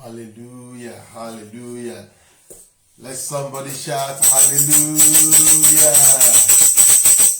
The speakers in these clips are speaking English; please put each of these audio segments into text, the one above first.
Hallelujah, hallelujah. Let somebody shout hallelujah.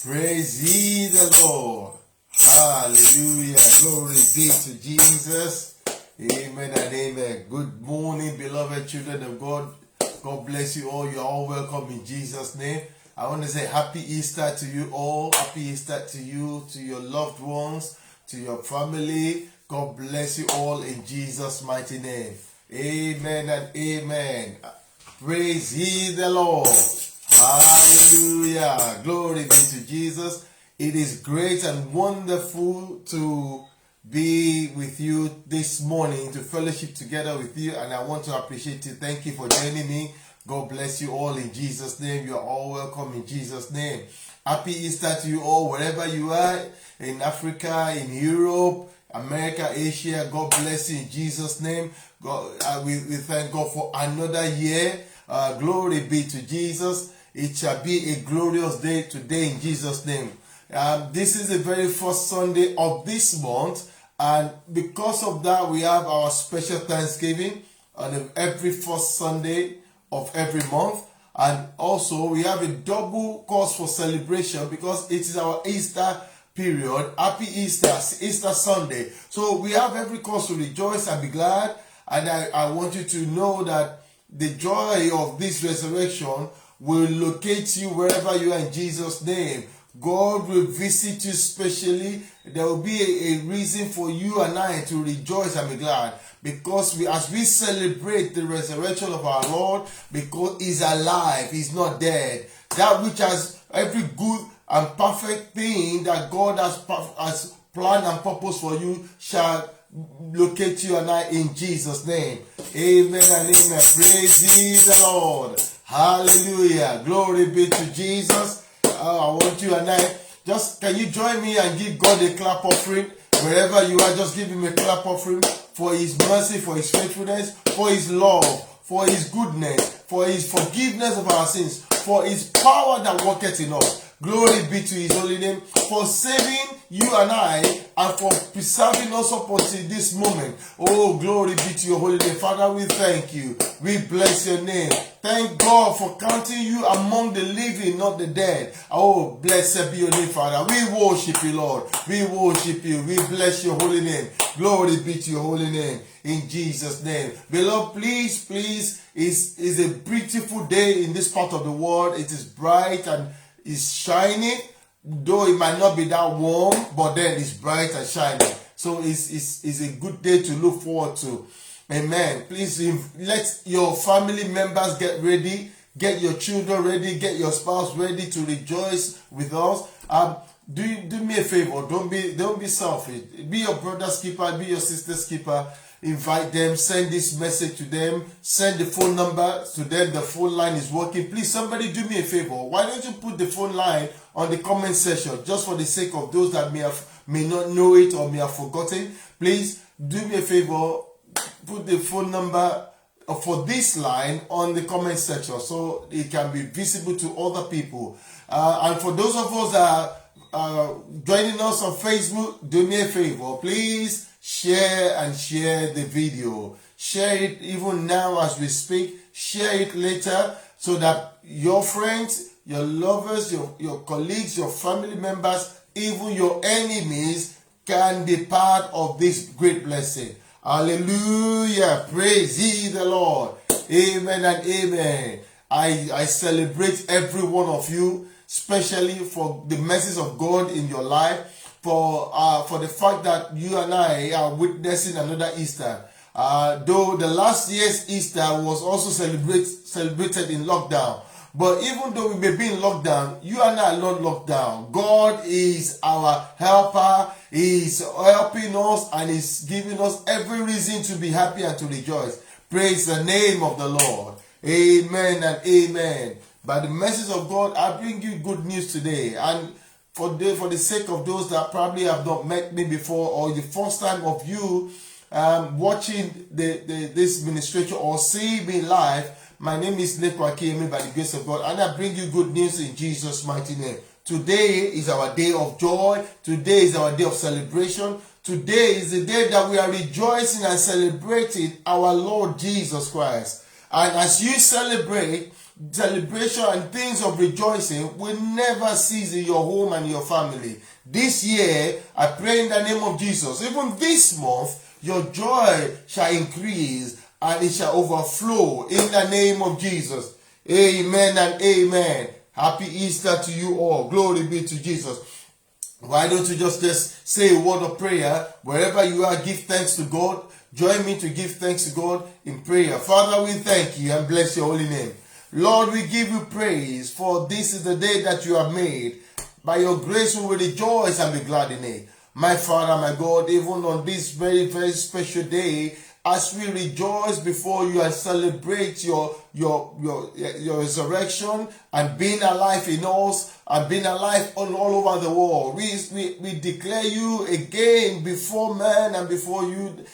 Praise ye the Lord. Hallelujah. Glory be to Jesus. Amen and amen. Good morning, beloved children of God. God bless you all. You're all welcome in Jesus' name. I want to say happy Easter to you all. Happy Easter to you, to your loved ones, to your family. God bless you all in Jesus' mighty name. Amen and amen. Praise ye the Lord. Hallelujah. Glory be to Jesus. It is great and wonderful to be with you this morning, to fellowship together with you, and I want to appreciate you. Thank you for joining me. God bless you all in Jesus' name. You are all welcome in Jesus' name. Happy Easter to you all, wherever you are, in Africa, in Europe, America, Asia. God bless you in Jesus' name. God, we thank God for another year. Glory be to Jesus. It shall be a glorious day today in Jesus' name. This is the very first Sunday of this month, and because of that, we have our special Thanksgiving on every first Sunday of every month. And also, we have a double cause for celebration because it is our Easter period. Happy Easter, Easter Sunday. So we have every cause to rejoice and be glad. And I want you to know that the joy of this resurrection will locate you wherever you are in Jesus' name. God will visit you specially. There will be a reason for you and I to rejoice and be glad. Because as we celebrate the resurrection of our Lord, because He's alive, He's not dead. That which has every good and perfect thing that God has planned and purpose for you shall locate you and I in Jesus' name. Amen and amen. Praise ye the Lord. Hallelujah. Glory be to Jesus. I want you and I, can you join me and give God a clap offering? Wherever you are, just give Him a clap offering for His mercy, for His faithfulness, for His love, for His goodness, for His forgiveness of our sins, for His power that worketh in us. Glory be to His holy name, for saving you and I, and for preserving us up until this moment. Oh, glory be to your holy name. Father, we thank you. We bless your name. Thank God for counting you among the living, not the dead. Oh, blessed be your name, Father. We worship you, Lord. We worship you. We bless your holy name. Glory be to your holy name. In Jesus' name. Beloved, please, it's a beautiful day in this part of the world. It is bright and it's shining, though it might not be that warm, but then it's bright and shining. So it's a good day to look forward to. Amen. Please let your family members get ready, get your children ready, get your spouse ready to rejoice with us. Do me a favor. Don't be selfish. Be your brother's keeper. Be your sister's keeper. Invite them. Send this message to them. Send the phone number to them. The phone line is working. Please, somebody do me a favor. Why don't you put the phone line on the comment section, just for the sake of those that may not know it or may have forgotten. Please do me a favor. Put the phone number for this line on the comment section so it can be visible to other people. And for those of us that are joining us on Facebook, do me a favor. Please share the video. Share it even now as we speak. Share it later so that your friends, your lovers, your colleagues, your family members, even your enemies can be part of this great blessing. Hallelujah. Praise ye the Lord. Amen and amen. I celebrate every one of you, especially for the mercies of God in your life, for the fact that you and I are witnessing another Easter. Though the last year's Easter was also celebrated in lockdown. But even though we may be in lockdown, you and I are not locked down. God is our helper. He is helping us and is giving us every reason to be happy and to rejoice. Praise the name of the Lord. Amen and amen. By the message of God, I bring you good news today. And for the sake of those that probably have not met me before, or the first time of you watching this ministration or seeing me live, my name is Lekwa Kemi by the grace of God, and I bring you good news in Jesus' mighty name. Today is our day of joy. Today is our day of celebration. Today is the day that we are rejoicing and celebrating our Lord Jesus Christ. And as you celebrate, celebration and things of rejoicing will never cease in your home and your family. This year, I pray in the name of Jesus, even this month, your joy shall increase and it shall overflow in the name of Jesus. Amen and amen. Happy Easter to you all. Glory be to Jesus. Why don't you just say a word of prayer? Wherever you are, give thanks to God. Join me to give thanks to God in prayer. Father, we thank you and bless your holy name. Lord, we give you praise, for this is the day that you have made. By your grace we will rejoice and be glad in it. My Father, my God, even on this very, very special day, as we rejoice before you and celebrate your resurrection and being alive in us and being alive all over the world, we declare you again before man and before you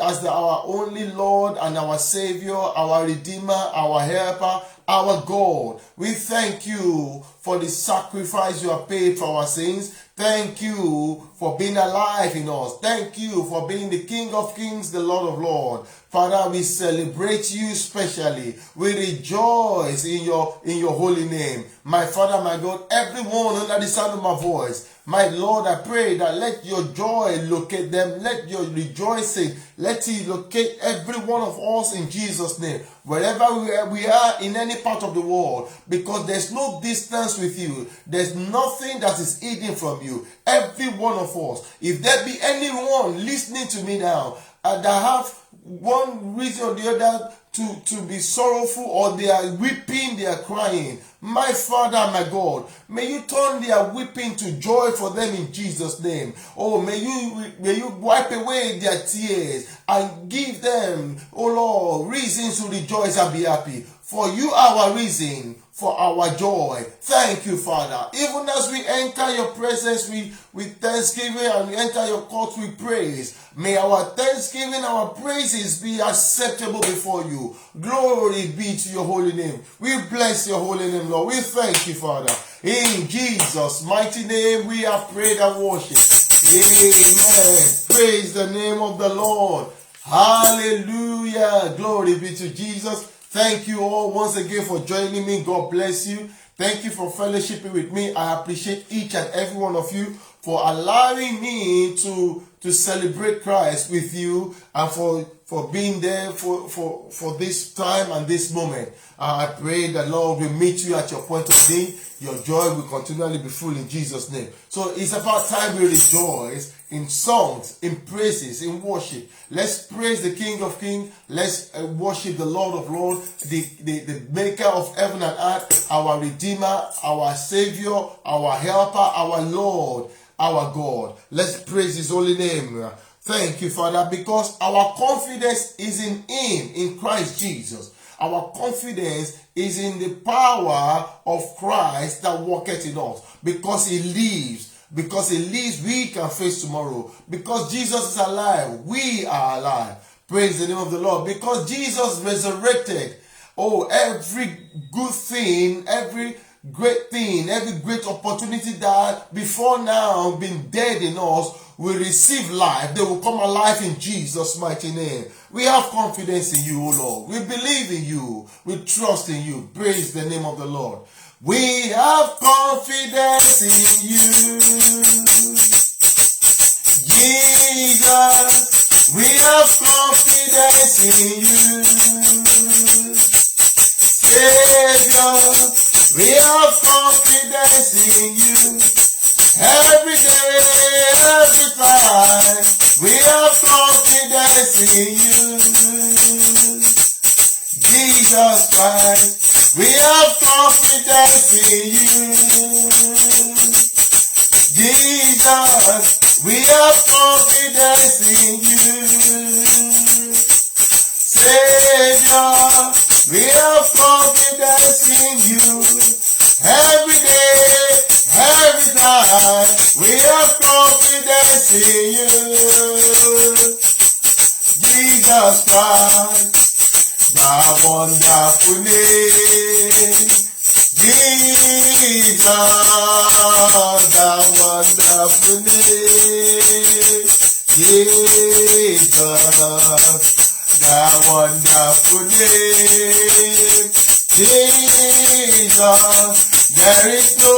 as our only Lord and our Savior, our Redeemer, our Helper, our God. We thank you for the sacrifice you have paid for our sins. Thank you for being alive in us. Thank you for being the King of Kings, the Lord of Lords. Father, we celebrate you specially. We rejoice in your holy name. My Father, my God, everyone under the sound of my voice, my Lord, I pray that let your joy locate them. Let your rejoicing, let it locate every one of us in Jesus' name. Wherever we are in any part of the world, because there's no distance with you. There's nothing that is hidden from you. Every one of us. If there be anyone listening to me now that have one reason or the other to be sorrowful, or they are weeping, they are crying, my Father, my God, may you turn their weeping to joy for them in Jesus' name. Oh, may you wipe away their tears and give them, oh Lord, reasons to rejoice and be happy. For you are our reason for our joy. Thank you, Father. Even as we enter your presence with thanksgiving and we enter your court with praise, may our thanksgiving, our praises be acceptable before you. Glory be to your holy name. We bless your holy name, Lord. We thank you, Father. In Jesus' mighty name we have prayed and worshipped. Amen. Praise the name of the Lord. Hallelujah. Glory be to Jesus. Thank you all once again for joining me. God bless you. Thank you for fellowshipping with me. I appreciate each and every one of you for allowing me to celebrate Christ with you and for being there for this time and this moment. I pray that Lord will meet you at your point of need. Your joy will continually be full in Jesus' name. So it's about time we rejoice in songs, in praises, in worship. Let's praise the King of Kings. Let's worship the Lord of Lords, the maker of heaven and earth, our Redeemer, our Savior, our Helper, our Lord, our God. Let's praise His holy name. Thank you, Father, because our confidence is in Him, in Christ Jesus. Our confidence is in the power of Christ that worketh in us. Because He lives. Because He lives, we can face tomorrow. Because Jesus is alive, we are alive. Praise the name of the Lord. Because Jesus resurrected, every good thing, every great thing, every great opportunity that before now been dead in us will receive life. They will come alive in Jesus' mighty name. We have confidence in you, O Lord. We believe in you. We trust in you. Praise the name of the Lord. We have confidence in you, Jesus. We have confidence in you, Savior. We have confidence in you. Every day, every time, we have confidence in you, Jesus Christ. We have confidence in you, Jesus. We have confidence in you, Savior. We have confidence in you. Every day, every time, we have confidence in you, Jesus Christ. The wonderful name, Jesus, the wonderful name, Jesus, the wonderful name. Jesus, there is no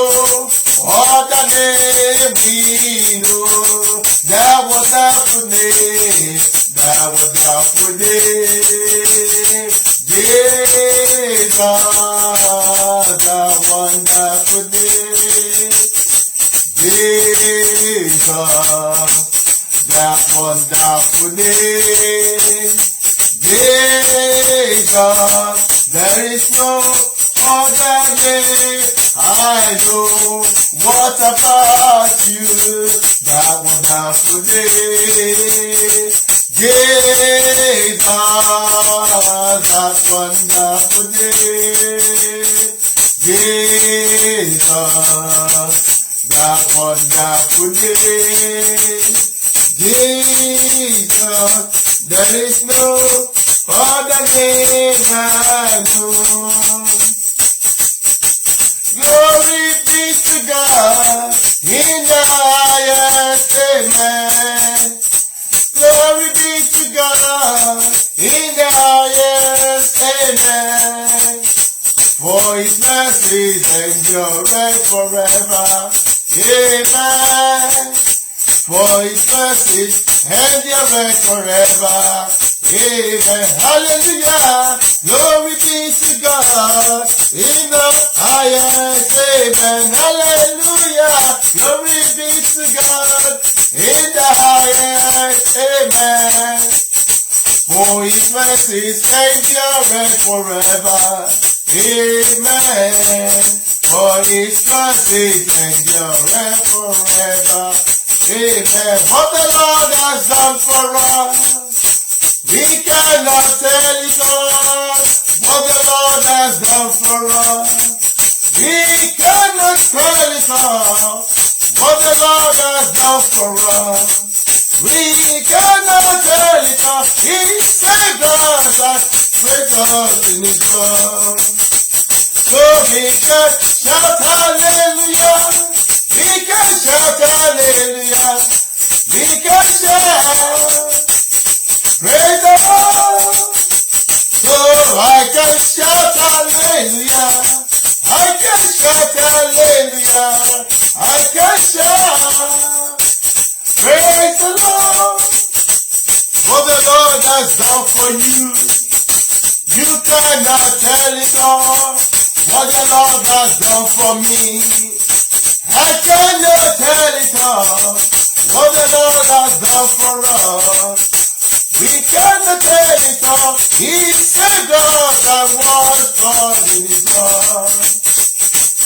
other name we know. The wonderful name, the wonderful name. Jesus, the wonderful name. Jesus, that wonderful name. Jesus, there is no other name I know. What about you? That wonderful name. Jesus, that wonderful name. Jesus, that wonderful name. Jesus, there is no other name I know. Glory be to God in the highest, amen. Glory be to God in the highest, amen. For his mercies endure forever, amen. For his mercies endure forever, amen. Hallelujah. Glory be to God in the highest, amen. Hallelujah. Glory be to God in the highest, amen. For his mercies endure forever, amen. For his mercies endure forever, amen. What the Lord has done for us, we cannot tell it all. What the Lord has done for us, we cannot tell it all. What the Lord has done for us, we cannot tell it all. He saved us and raised us in his love. So we can shout hallelujah. We can shout hallelujah. We can shout. Praise the Lord. So I can shout hallelujah. I can shout hallelujah. I can shout. Praise the Lord. What the Lord has done for you, you cannot tell it all. What the Lord has done for me, I cannot tell it all. What the Lord has done for us, we cannot tell it all. He saved us and washed God in his blood.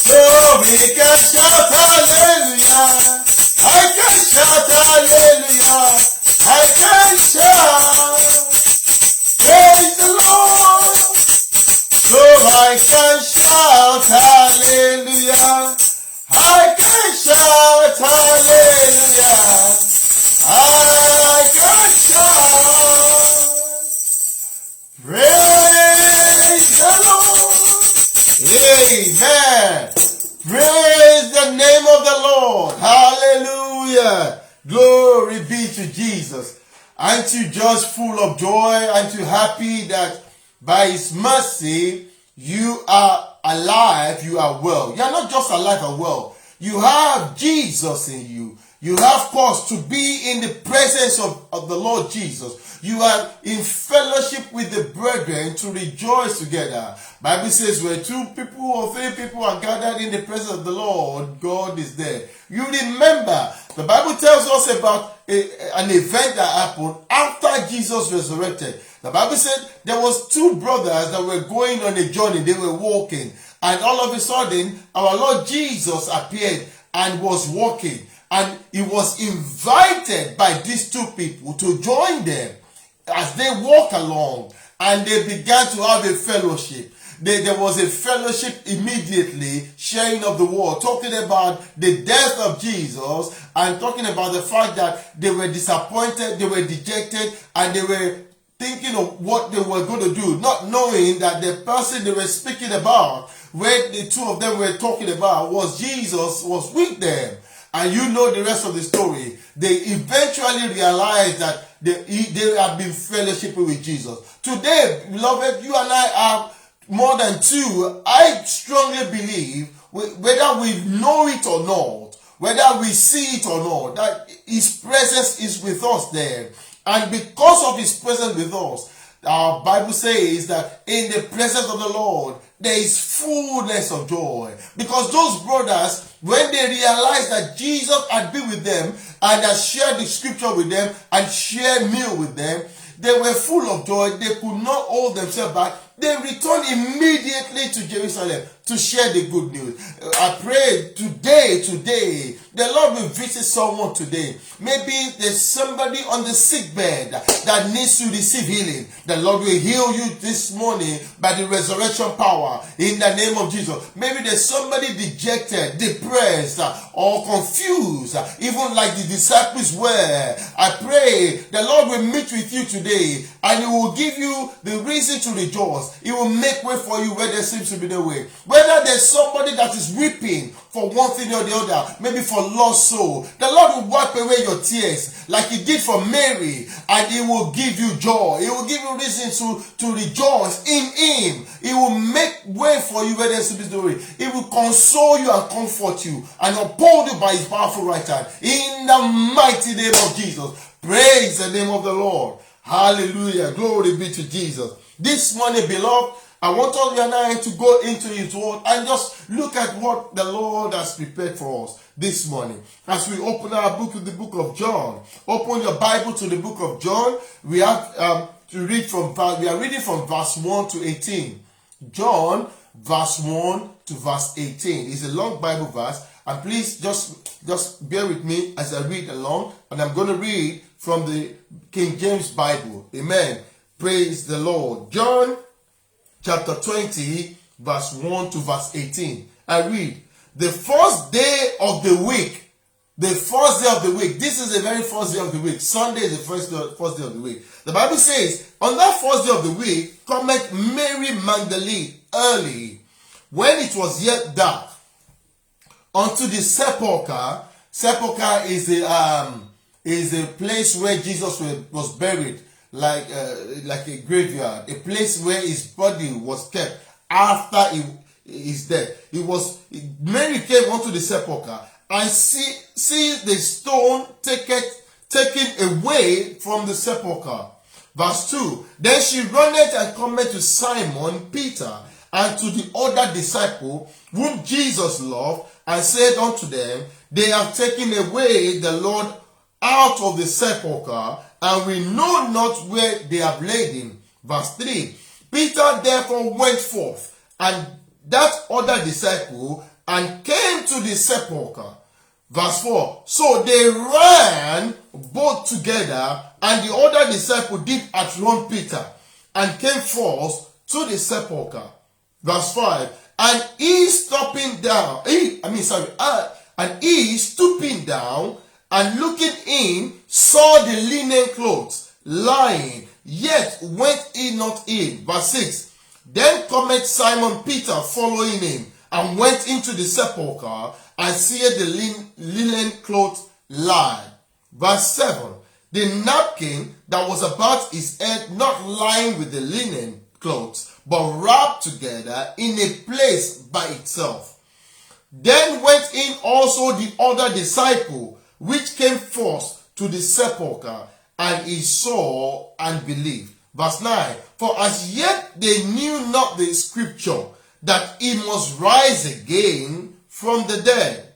So we can shout hallelujah. I can shout hallelujah. I can shout. Praise the Lord. So I can shout hallelujah. I can shout hallelujah. I can shout. Praise the Lord. Amen. Praise the name of the Lord. Hallelujah. Glory be to Jesus. Aren't you just full of joy? Aren't you happy that by his mercy you are alive, you are well? You are not just alive and well. You have Jesus in you. You have cause to be in the presence of the Lord Jesus. You are in fellowship with the brethren to rejoice together. Bible says where 2 people or 3 people are gathered in the presence of the Lord, God is there. You remember, the Bible tells us about an event that happened after Jesus resurrected. The Bible said there was 2 brothers that were going on a journey. They were walking. And all of a sudden, our Lord Jesus appeared and was walking. And he was invited by these 2 people to join them as they walk along. And they began to have a fellowship. There was a fellowship immediately, sharing of the word, talking about the death of Jesus and talking about the fact that they were disappointed, they were dejected, and they were thinking of what they were going to do, not knowing that the person they were speaking about, where the 2 of them were talking about, was Jesus, was with them. And you know the rest of the story. They eventually realized that they have been fellowshipping with Jesus. Today, beloved, you and I are more than two. I strongly believe, whether we know it or not, whether we see it or not, that his presence is with us there. And because of his presence with us, our Bible says that in the presence of the Lord, there is fullness of joy. Because those brothers, when they realized that Jesus had been with them and had shared the scripture with them and shared meal with them, they were full of joy. They could not hold themselves back. They returned immediately to Jerusalem to share the good news. I pray today, the Lord will visit someone today. Maybe there's somebody on the sick bed that needs to receive healing. The Lord will heal you this morning by the resurrection power in the name of Jesus. Maybe there's somebody dejected, depressed, or confused, even like the disciples were. I pray the Lord will meet with you today and He will give you the reason to rejoice. He will make way for you where there seems to be no way. Whether there's somebody that is weeping for one thing or the other, maybe for lost soul, the Lord will wipe away your tears like He did for Mary, and He will give you joy. He will give you reason to rejoice in Him. He will make way for you where there seems to be no way. He will console you and comfort you and uphold you by His powerful right hand. In the mighty name of Jesus. Praise the name of the Lord. Hallelujah. Glory be to Jesus. This morning, beloved, I want all you and I to go into His word and just look at what the Lord has prepared for us this morning. As we open our book to the book of John, open your Bible to the book of John. We have to read we are reading from verse 1 to 18. John, verse 1 to verse 18. It's a long Bible verse. And please just bear with me as I read along. And I'm going to read from the King James Bible. Amen. Praise the Lord. John chapter 20, verse 1 to verse 18. I read, the first day of the week. The first day of the week. This is the very first day of the week. Sunday is the first day of the week. The Bible says, on that first day of the week, cometh Mary Magdalene early, when it was yet dark, unto the sepulchre. Sepulchre is a place where Jesus was buried, like a graveyard, a place where his body was kept after he is dead. Mary came unto the sepulchre and see the stone taken away from the sepulchre. Verse 2. Then she runneth and cometh to Simon Peter and to the other disciple whom Jesus loved, and said unto them, they have taken away the Lord out of the sepulchre, and we know not where they have laid him. Verse 3. Peter therefore went forth, and that other disciple, and came to the sepulchre. Verse 4. So they ran both together, and the other disciple did outrun Peter, and came forth to the sepulchre. Verse 5. And he stooping down, and looking in, saw the linen clothes lying, yet went he not in. Verse 6. Then cometh Simon Peter following him, and went into the sepulchre, and seeth the linen clothes lie. Verse 7. The napkin that was about his head not lying with the linen clothes, but wrapped together in a place by itself. Then went in also the other disciple, which came first to the sepulchre, and he saw and believed. Verse 9. For as yet they knew not the scripture, that he must rise again from the dead.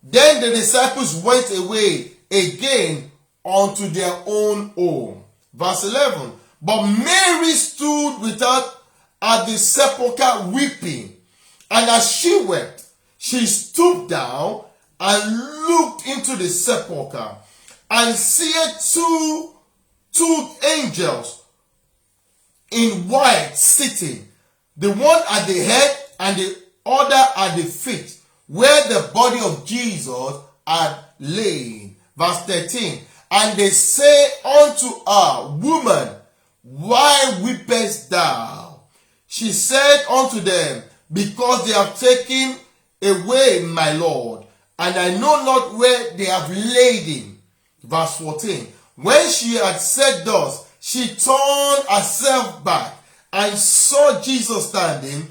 Then the disciples went away again unto their own home. Verse 11. But Mary stood without at the sepulchre weeping. And as she wept, she stooped down and looked into the sepulchre, and seeth two angels in white sitting, the one at the head and the other at the feet, where the body of Jesus had lain. Verse 13. And they say unto her, Woman, why weepest thou? She said unto them, Because they have taken away my Lord, and I know not where they have laid him. Verse 14. When she had said thus, she turned herself back and saw Jesus standing,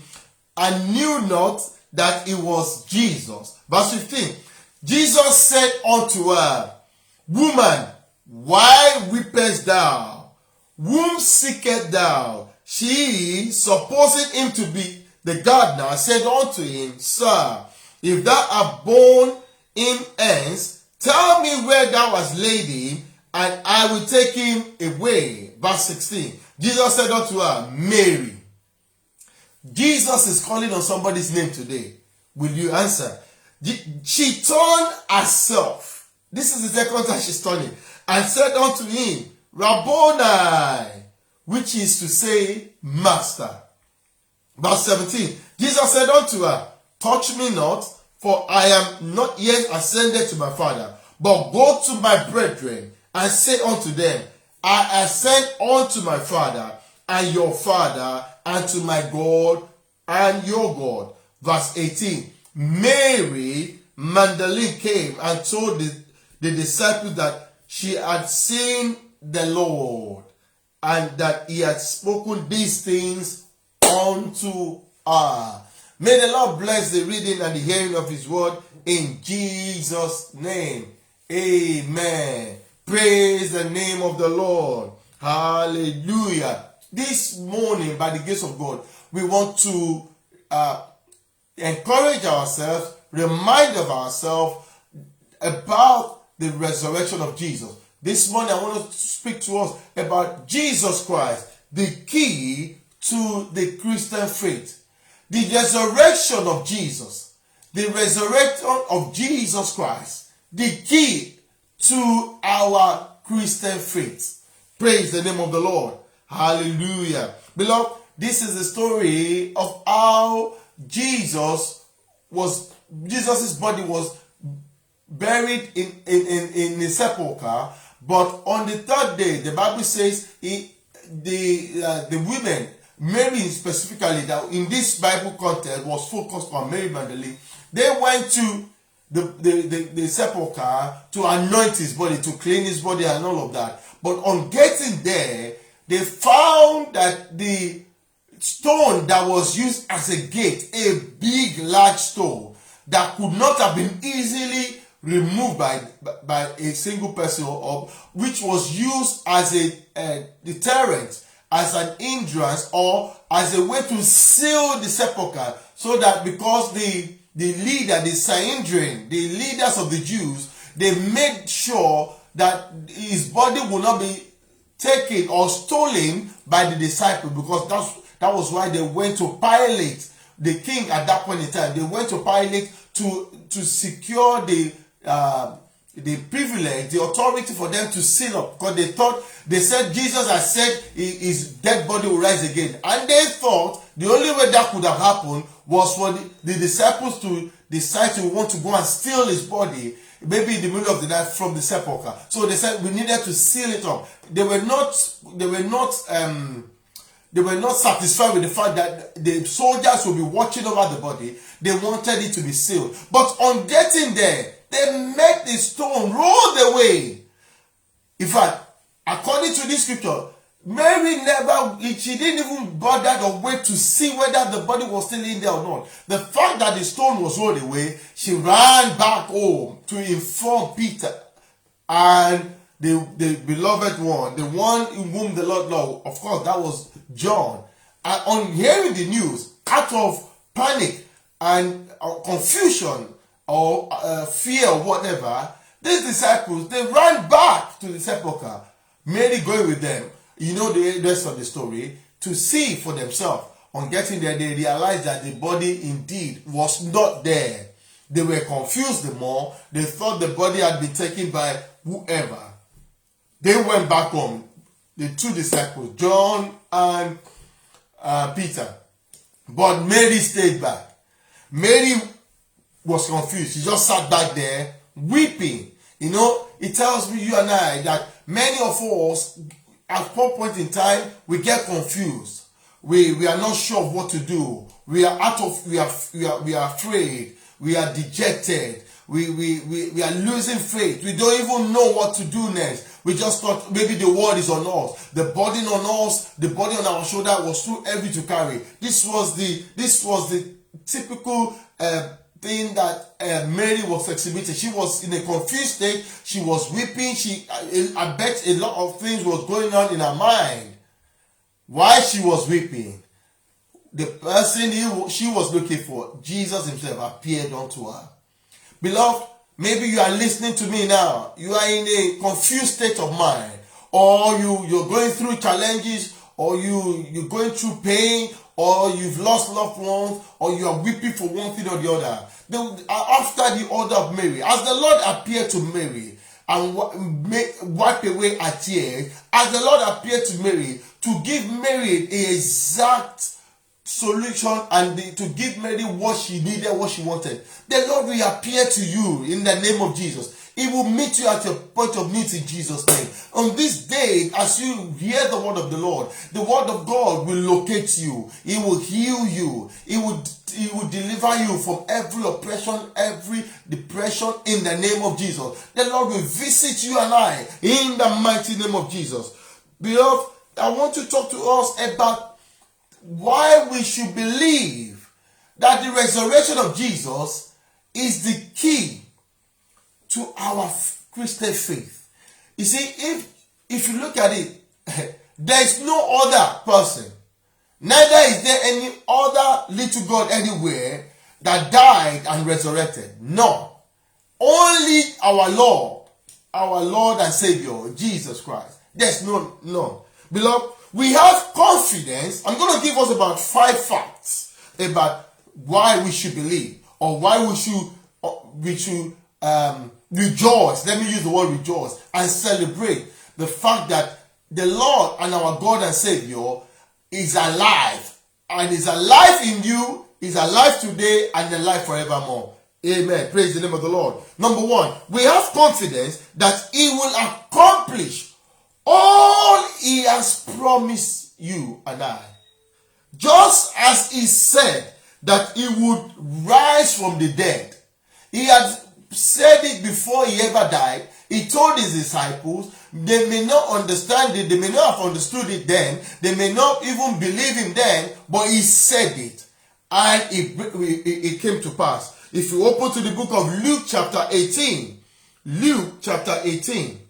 and knew not that it was Jesus. Verse 15. Jesus said unto her, Woman, why weepest thou? Whom seekest thou? She, supposing him to be the gardener, said unto him, Sir, if thou hast borne him hence, tell me where thou hast laid him, and I will take him away. Verse 16. Jesus said unto her, Mary. Jesus is calling on somebody's name today. Will you answer? She turned herself. This is the second time she's turning. And said unto him, Rabboni, which is to say, Master. Verse 17. Jesus said unto her, Touch me not, for I am not yet ascended to my Father, but go to my brethren, and say unto them, I ascend unto my Father, and your Father, and to my God, and your God. Verse 18. Mary Magdalene came and told the disciples that she had seen the Lord, and that he had spoken these things unto her. May the Lord bless the reading and the hearing of his word in Jesus' name. Amen. Praise the name of the Lord. Hallelujah. This morning, by the grace of God, we want to encourage ourselves, remind of ourselves about the resurrection of Jesus. This morning, I want to speak to us about Jesus Christ, the key to the Christian faith. The resurrection of Jesus, the resurrection of Jesus Christ, the key to our Christian faith. Praise the name of the Lord. Hallelujah. Beloved, this is the story of how Jesus' body was buried in the sepulchre, but on the third day, the Bible says the women, Mary specifically, that in this Bible context was focused on Mary Magdalene, they went to the sepulchre to anoint his body, to clean his body and all of that. But on getting there, they found that the stone that was used as a gate, a big, large stone that could not have been easily removed by a single person, or which was used as a deterrent, as an hindrance, or as a way to seal the sepulchre, so that because the leader, the Sanhedrin, the leaders of the Jews, they made sure that his body will not be taken or stolen by the disciples, because that was why they went to Pilate, the king at that point in time. They went to Pilate to secure the privilege, the authority for them to seal up, because they said Jesus had said his dead body will rise again, and they thought the only way that could have happened was for the disciples to decide to want to go and steal his body, maybe in the middle of the night, from the sepulchre. So they said we needed to seal it up. They were not satisfied with the fact that the soldiers will be watching over the body. They wanted it to be sealed. But on getting there, they made the stone roll away. In fact, according to this scripture, Mary she didn't even bother or wait to see whether the body was still in there or not. The fact that the stone was rolled away, she ran back home to inform Peter and the beloved one, the one in whom the Lord loved. Of course, that was John. And on hearing the news, out of panic and confusion or fear or whatever, these disciples, they ran back to the sepulchre, Mary going with them. You know the rest of the story, to see for themselves. On getting there, they realized that the body indeed was not there. They were confused the more. They thought the body had been taken by whoever. They went back home, the two disciples, John and Peter. But Mary stayed back. Mary was confused. She just sat back there weeping. You know, it tells me, you and I, that many of us, at one point in time, we get confused. We are not sure of what to do. We are afraid. We are dejected. we are losing faith. We don't even know what to do next. We just thought maybe the world is on us. The burden on us, the burden on our shoulder was too heavy to carry. This was the typical thing that Mary was exhibiting. She was in a confused state. She was weeping. I bet a lot of things was going on in her mind. While she was weeping, the person she was looking for, Jesus himself, appeared unto her. Beloved, maybe you are listening to me now. You are in a confused state of mind, or you're going through challenges, or you're going through pain, or you've lost loved ones, or you are weeping for one thing or the other. After the order of Mary, as the Lord appeared to Mary and wipe away her tears, as the Lord appeared to Mary to give Mary an exact solution and to give Mary what she needed, what she wanted, the Lord will appear to you in the name of Jesus. He will meet you at your point of need in Jesus' name. On this day, as you hear the word of the Lord, the word of God will locate you. He will heal you. He will deliver you from every oppression, every depression in the name of Jesus. The Lord will visit you and I in the mighty name of Jesus. Beloved, I want to talk to us about why we should believe that the resurrection of Jesus is the key to our Christian faith. You see, if you look at it, there is no other person, neither is there any other little God anywhere that died and resurrected. No. Only our Lord and Savior, Jesus Christ. There's none. Beloved, we have confidence. I'm going to give us about 5 facts about why we should believe, or why we should rejoice. Let me use the word rejoice and celebrate the fact that the Lord and our God and Savior is alive, and is alive in you, is alive today, and alive forevermore. Amen. Praise the name of the Lord. Number 1, we have confidence that He will accomplish all He has promised you and I. Just as He said that He would rise from the dead. He had said it before He ever died. He told His disciples. They may not understand it. They may not have understood it then. They may not even believe Him then. But He said it. And it came to pass. If you open to the book of Luke chapter 18. Luke chapter 18.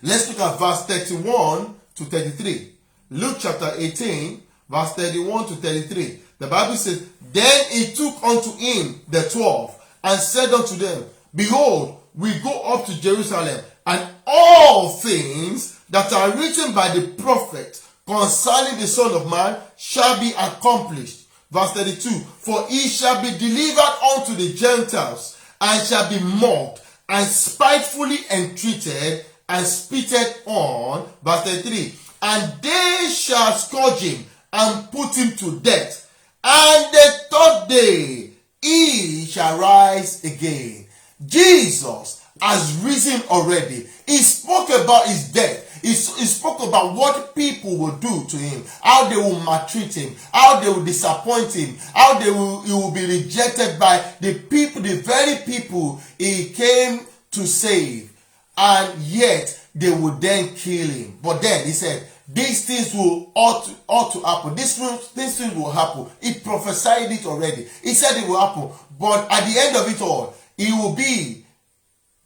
Let's look at verse 31 to 33. Luke chapter 18, verse 31 to 33. The Bible says, Then He took unto Him the 12, and said unto them, Behold, we go up to Jerusalem, and all things that are written by the prophet concerning the Son of Man shall be accomplished. Verse 32. For he shall be delivered unto the Gentiles, and shall be mocked, and spitefully entreated, and spitted on. Verse 33. And they shall scourge him, and put him to death. And the 3rd day he shall rise again. Jesus has risen already. He spoke about his death. He spoke about what people will do to him, how they will maltreat him, how they will disappoint him, how he will be rejected by the people, the very people he came to save, and yet they would then kill him. But then he said, these things will ought to happen. These things will happen. He prophesied it already. He said it will happen. But at the end of it all, he will be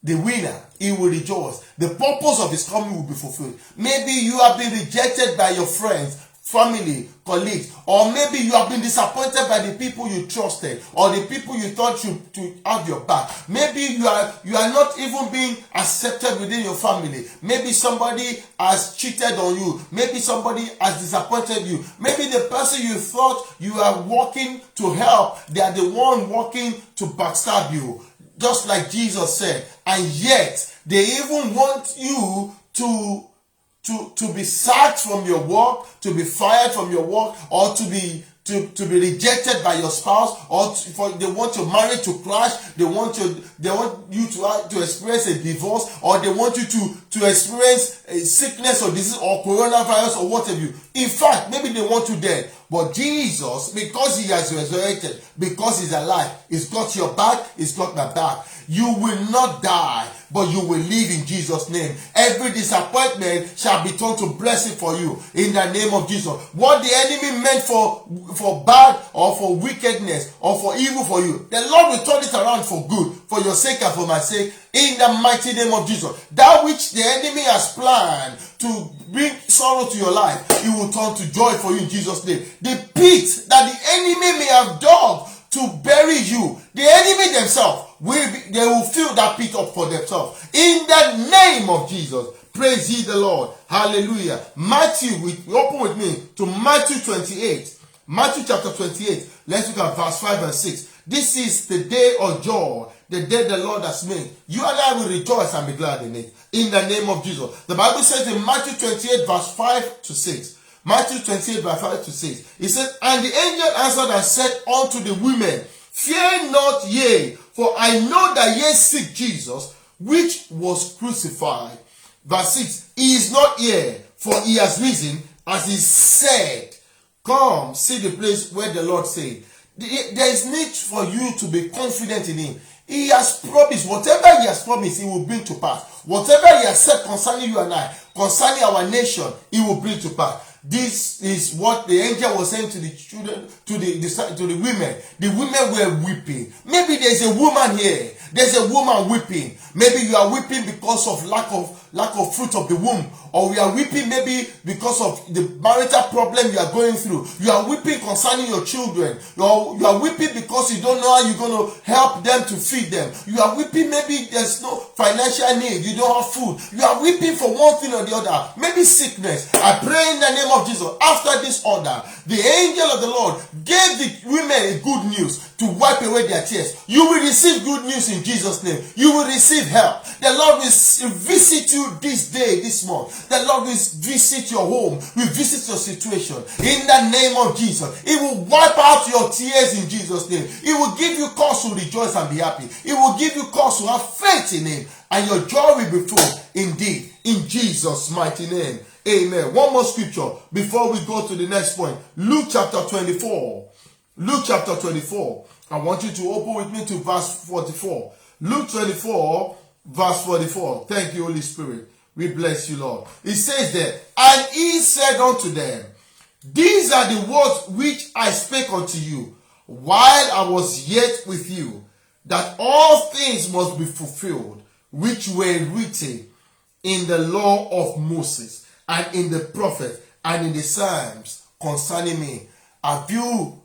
the winner. He will rejoice. The purpose of his coming will be fulfilled. Maybe you have been rejected by your friends, family, colleagues, or maybe you have been disappointed by the people you trusted, or the people you thought to have your back. Maybe you are not even being accepted within your family. Maybe somebody has cheated on you. Maybe somebody has disappointed you. Maybe the person you thought you are working to help, they are the one working to backstab you. Just like Jesus said. And yet, they even want you to to be sacked from your work, to be fired from your work, or to be rejected by your spouse, or they want your marriage to crash, they want you to experience a divorce, or they want you to experience a sickness or disease or coronavirus or whatever you. In fact, maybe they want you dead. But Jesus, because he has resurrected, because he's alive, he's got your back, he's got my back. You will not die, but you will live in Jesus' name. Every disappointment shall be turned to blessing for you in the name of Jesus. What the enemy meant for bad or for wickedness or for evil for you, the Lord will turn it around for good, for your sake and for my sake, in the mighty name of Jesus. That which the enemy has planned to bring sorrow to your life, it will turn to joy for you in Jesus' name. The pit that the enemy may have dug to bury you, the enemy themselves they will fill that pit up for themselves in the name of Jesus. Praise ye the Lord. Hallelujah. Open with me to Matthew 28. Matthew chapter 28. Let's look at verse 5 and 6. This is the day of joy, the day the Lord has made. You and I will rejoice and be glad in it, in the name of Jesus. The Bible says in Matthew 28 verse 5 to 6. Matthew 28 verse 5 to 6. It says, and the angel answered and said unto the women, fear not ye, for I know that ye seek Jesus, which was crucified. Verse 6, he is not here, for he has risen, as he said. Come, see the place where the Lord said. There is need for you to be confident in him. He has promised, whatever he has promised, he will bring to pass. Whatever he has said concerning you and I, concerning our nation, he will bring to pass. This is what the angel was saying to the children, to the women. The women were weeping. Maybe there's a woman here. There's a woman weeping. Maybe you are weeping because of lack of fruit of the womb, or you are weeping maybe because of the marital problem you are going through. You are weeping concerning your children. You are weeping because you don't know how you're going to help them to feed them. You are weeping maybe there's no financial need. You don't have food. You are weeping for one thing or the other. Maybe sickness. I pray in the name of Jesus. After this order, the angel of the Lord gave the women a good news to wipe away their tears. You will receive good news in Jesus' name. You will receive help. The Lord will visit you this day, this month. The Lord will visit your home, will visit your situation. In the name of Jesus. He will wipe out your tears in Jesus' name. He will give you cause to rejoice and be happy. He will give you cause to have faith in him. And your joy will be full indeed. In Jesus' mighty name. Amen. One more scripture before we go to the next point. Luke chapter 24. Luke chapter 24. I want you to open with me to verse 44. Luke 24, verse 44. Thank you, Holy Spirit. We bless you, Lord. It says there, and he said unto them, these are the words which I spake unto you while I was yet with you, that all things must be fulfilled, which were written in the law of Moses, and in the prophets, and in the Psalms concerning me. Have you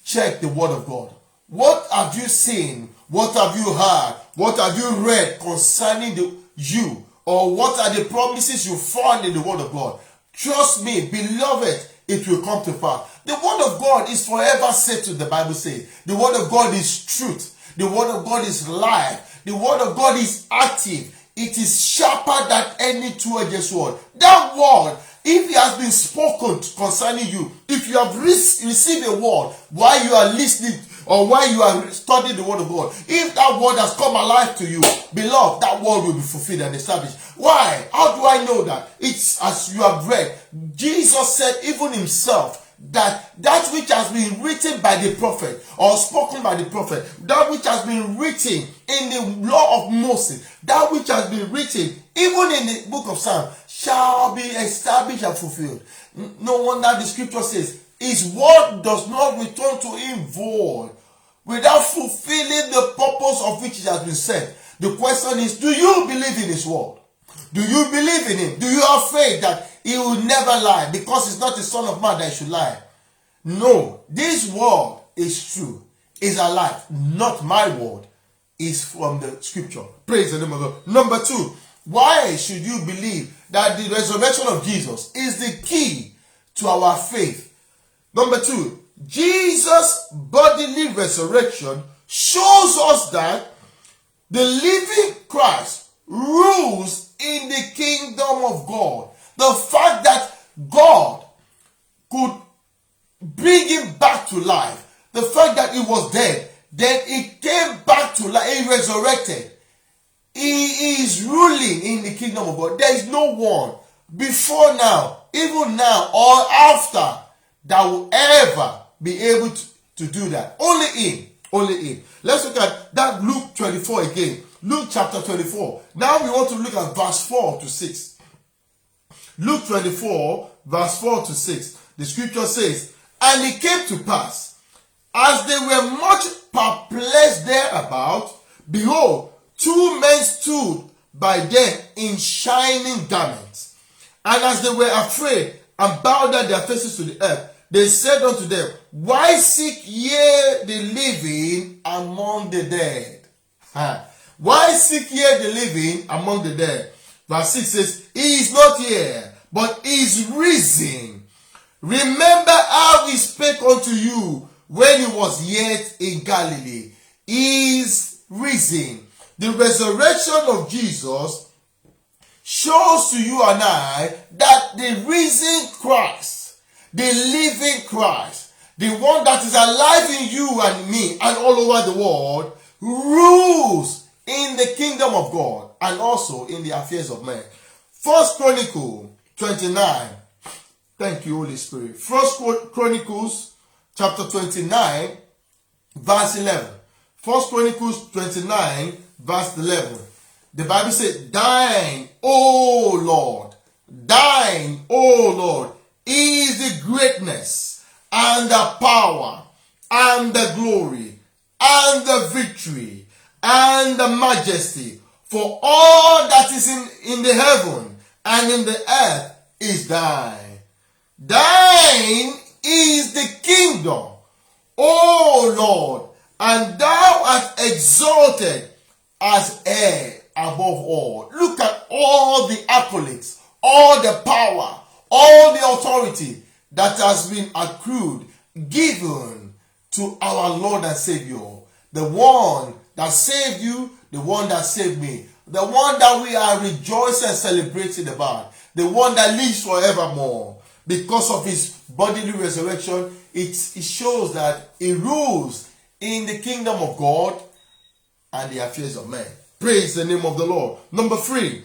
checked the word of God? What have you seen? What have you heard? What have you read concerning you? Or what are the promises you found in the word of God? Trust me, beloved, it will come to pass. The word of God is forever settled, the Bible says. The word of God is truth. The word of God is life. The word of God is active. It is sharper than any two-edged sword. That word, if it has been spoken concerning you, if you have received a word while you are listening or while you are studying the word of God, if that word has come alive to you, beloved, that word will be fulfilled and established. Why? How do I know that? It's as you have read. Jesus said even himself, that which has been written by the prophet or spoken by the prophet, that which has been written in the law of Moses, that which has been written even in the book of Psalms shall be established and fulfilled. No wonder the scripture says his word does not return to him void without fulfilling the purpose of which it has been sent. The question is, do you believe in his word? Do you believe in him? Do you have faith that he will never lie, because he's not the son of man that he should lie? No, this word is true, is alive. Not my word, is from the scripture. Praise the name of God. Number two, why should you believe that the resurrection of Jesus is the key to our faith? Number two, Jesus' bodily resurrection shows us that the living Christ rules in the kingdom of God. The fact that God could bring him back to life, the fact that he was dead, then he came back to life, he resurrected. He is ruling in the kingdom of God. There is no one before now, even now or after, that will ever be able to do that. Only him. Only him. Let's look at that Luke 24 again. Luke chapter 24. Now we want to look at verse 4 to 6. Luke 24, verse 4 to 6. The scripture says, "And it came to pass, as they were much perplexed thereabout, behold, two men stood by them in shining garments. And as they were afraid and bowed down their faces to the earth, they said unto them, Why seek ye the living among the dead? Why seek ye the living among the dead?" Verse 6 says, "He is not here, but is risen. Remember how he spake unto you when he was yet in Galilee." He is risen. The resurrection of Jesus shows to you and I that the risen Christ, the living Christ, the one that is alive in you and me and all over the world, rules in the kingdom of God and also in the affairs of men. First Chronicles 29. Thank you, Holy Spirit. First Chronicles chapter 29, verse 11. First Chronicles 29, verse 11. The Bible says, "Thine, O Lord, thine, O Lord, is the greatness and the power and the glory and the victory and the majesty, for all that is in the heaven and in the earth is thine. Thine is the kingdom, O Lord, and thou art exalted as heir above all." Look at all the accolades, all the power, all the authority that has been accrued, given to our Lord and Savior. The one that saved you, the one that saved me, the one that we are rejoicing and celebrating about, the one that lives forevermore. Because of his bodily resurrection, it shows that he rules in the kingdom of God and the affairs of men. Praise the name of the Lord. Number 3,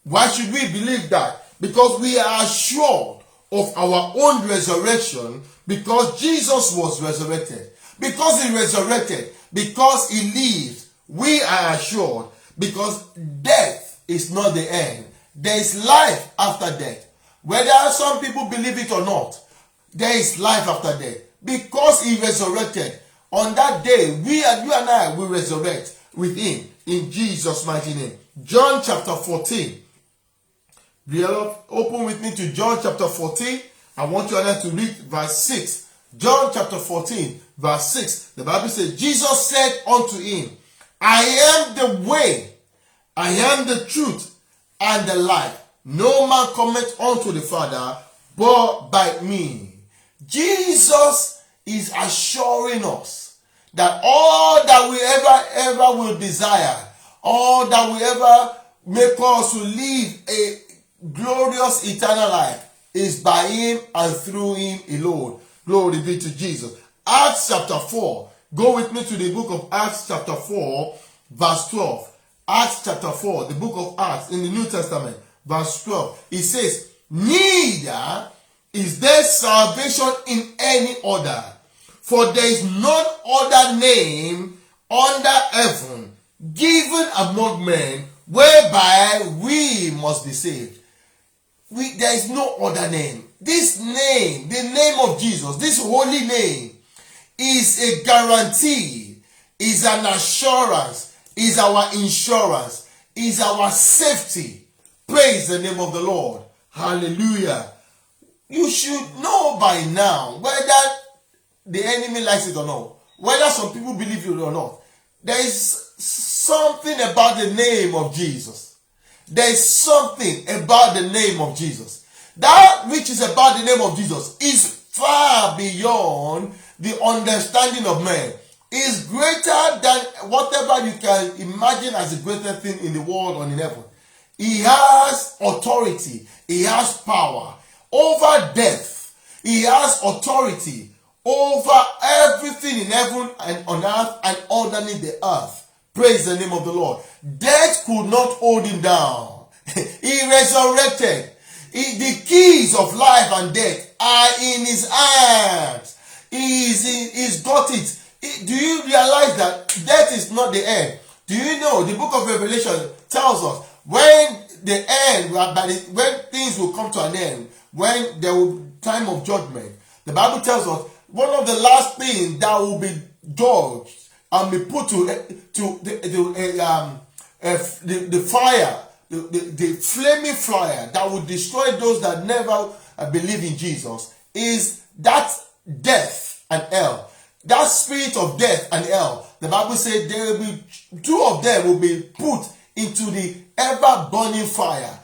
why should we believe that? Because we are assured of our own resurrection, because Jesus was resurrected. Because he resurrected, because he lives, we are assured, because death is not the end. There is life after death. Whether some people believe it or not, there is life after death. Because he resurrected, on that day, you and I will resurrect with him in Jesus' mighty name. John chapter 14. Open with me to John chapter 14. I want you and I to read verse 6. John chapter 14, verse 6. The Bible says, "Jesus said unto him, I am the way, I am the truth, and the life. No man cometh unto the Father but by me." Jesus is assuring us that all that we ever will desire, all that we ever make us to live a glorious eternal life, is by him and through him alone. Glory be to Jesus. Acts chapter 4. Go with me to the book of Acts chapter 4, verse 12. Acts chapter 4, the book of Acts in the New Testament, verse 12. It says, "Neither is there salvation in any other, for there is none other name under heaven given among men whereby we must be saved." There is no other name. This name, the name of Jesus, this holy name, is a guarantee, is an assurance, is our insurance, is our safety. Praise the name of the Lord. Hallelujah. You should know by now whether the enemy likes it or not, whether some people believe it or not. There is something about the name of Jesus. There is something about the name of Jesus. That which is about the name of Jesus is far beyond the understanding of man. Is greater than whatever you can imagine as the greatest thing in the world or in heaven. He has authority. He has power over death. He has authority over everything in heaven and on earth and underneath the earth. Praise the name of the Lord. Death could not hold him down. He resurrected. The keys of life and death are in his hands. He's got it. Do you realize that death is not the end? Do you know the book of Revelation tells us when the end, when things will come to an end, when there will be time of judgment, the Bible tells us one of the last things that will be judged and be put to the fire, the flaming fire that will destroy those that never believe in Jesus, is that death and hell. That spirit of death and hell. The Bible says there will be two of them will be put into the ever burning fire.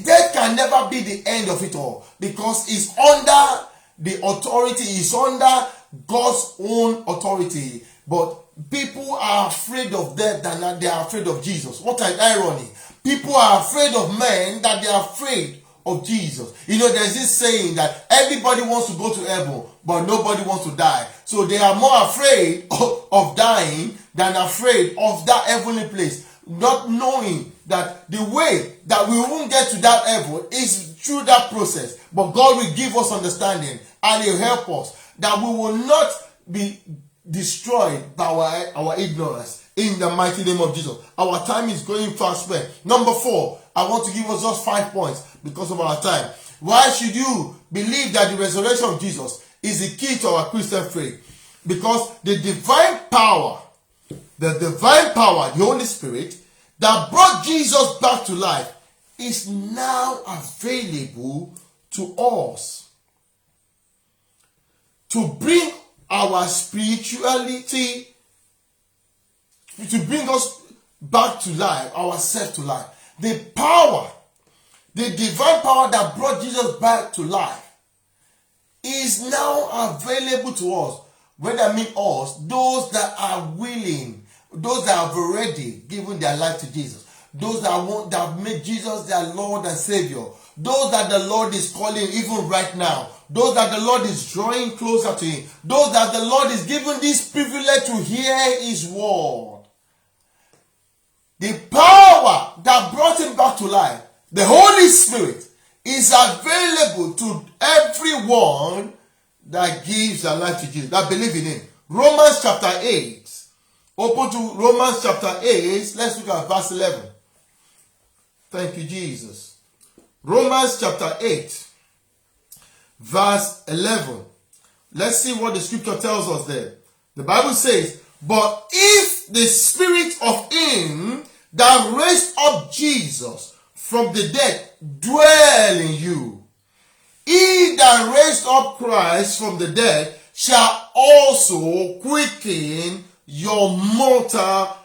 Death can never be the end of it all, because it's under the authority, it's under God's own authority. But people are afraid of death than they are afraid of Jesus. What an irony. People are afraid of men than they are afraid of Jesus. You know, there's this saying that everybody wants to go to heaven, but nobody wants to die. So they are more afraid of dying than afraid of that heavenly place, not knowing that the way that we won't get to that heaven is through that process. But God will give us understanding and He'll help us that we will not be destroyed by our ignorance. In the mighty name of Jesus. Our time is going fast spent. Number 4, I want to give us just 5 points because of our time. Why should you believe that the resurrection of Jesus is the key to our Christian faith? Because the divine power, the Holy Spirit, that brought Jesus back to life is now available to us to bring our spirituality, to bring us back to life, ourselves to life. The power, the divine power that brought Jesus back to life is now available to us. When I mean us, those that are willing, those that have already given their life to Jesus, those that have made Jesus their Lord and Savior, those that the Lord is calling even right now, those that the Lord is drawing closer to Him, those that the Lord is giving this privilege to hear His word. The power that brought Him back to life, the Holy Spirit, is available to everyone that gives their life to Jesus, that believe in Him. Romans chapter 8. Open to Romans chapter 8. Let's look at verse 11. Thank you, Jesus. Romans chapter 8, verse 11. Let's see what the scripture tells us there. The Bible says, but if the Spirit of Him that raised up Jesus from the dead dwell in you, He that raised up Christ from the dead shall also quicken your mortal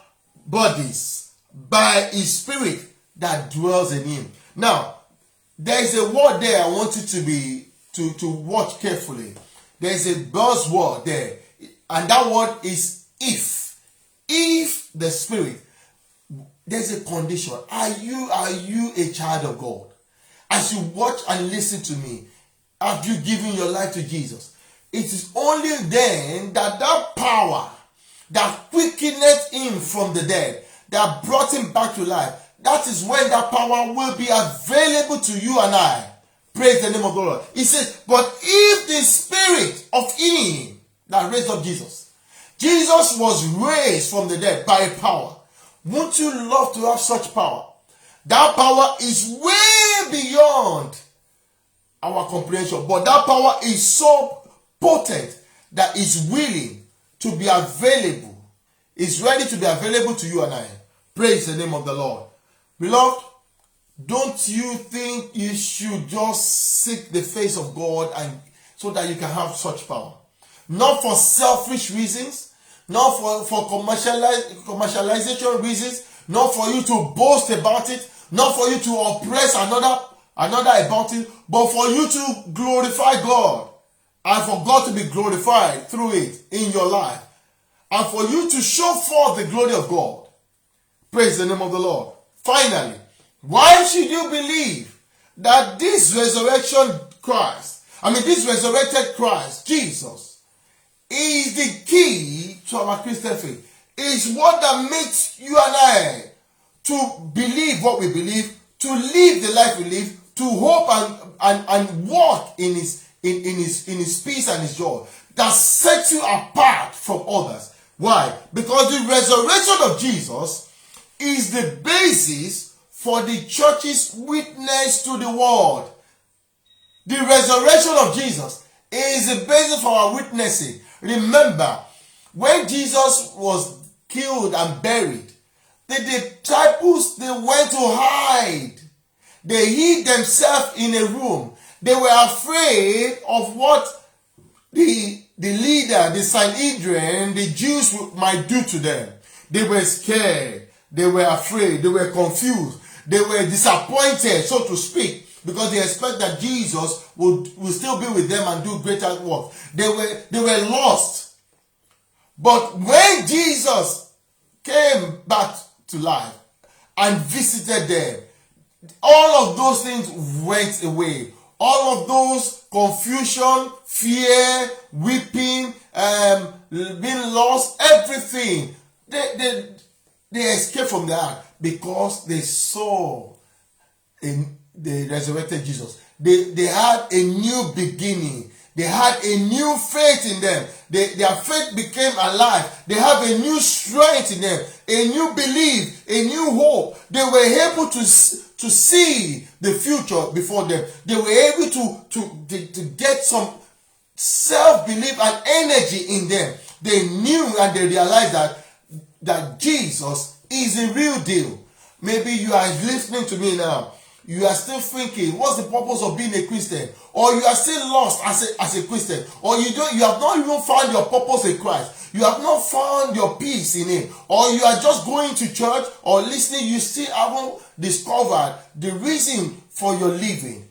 bodies by His Spirit that dwells in Him. Now, there is a word there I want you to watch carefully. There is a buzzword there, and that word is if. If the Spirit. There's a condition. Are you a child of God? As you watch and listen to me, have you given your life to Jesus? It is only then that power that quickened Him from the dead, that brought Him back to life, that is when that power will be available to you and I. Praise the name of the Lord. He says, but if the Spirit of Him that raised up Jesus was raised from the dead by power, won't you love to have such power? That power is way beyond our comprehension. But that power is so potent that it's willing to be available. It's ready to be available to you and I. Praise the name of the Lord. Beloved, don't you think you should just seek the face of God and so that you can have such power? Not for selfish reasons, not for commercialization reasons, not for you to boast about it, not for you to oppress another about it, but for you to glorify God and for God to be glorified through it in your life and for you to show forth the glory of God. Praise the name of the Lord. Finally, Why should you believe that this resurrection Christ, this resurrected Christ, Jesus, is the key to our Christian faith? Is what that makes you and I to believe what we believe, to live the life we live, to hope and walk in his peace and his joy, that sets you apart from others. Why? Because the resurrection of Jesus is the basis for the church's witness to the world. The resurrection of Jesus is the basis for our witnessing. Remember, when Jesus was killed and buried, the disciples, they went to hide. They hid themselves in a room. They were afraid of what the leader, the Sanhedrin, the Jews might do to them. They were scared. They were afraid. They were confused. They were disappointed, so to speak, because they expect that Jesus will still be with them and do greater work. They were lost. But when Jesus came back to life and visited them, all of those things went away. All of those confusion, fear, weeping, being lost, everything, they escaped from that because they saw the resurrected Jesus. They had a new beginning. They had a new faith in them. Their faith became alive. They have a new strength in them, a new belief, a new hope. They were able to see the future before them. They were able to get some self-belief and energy in them. They knew and they realized that Jesus is the real deal. Maybe you are listening to me now. You are still thinking, what's the purpose of being a Christian? Or you are still lost as a Christian. Or you have not even found your purpose in Christ. You have not found your peace in Him. Or you are just going to church or listening. You still haven't discovered the reason for your living.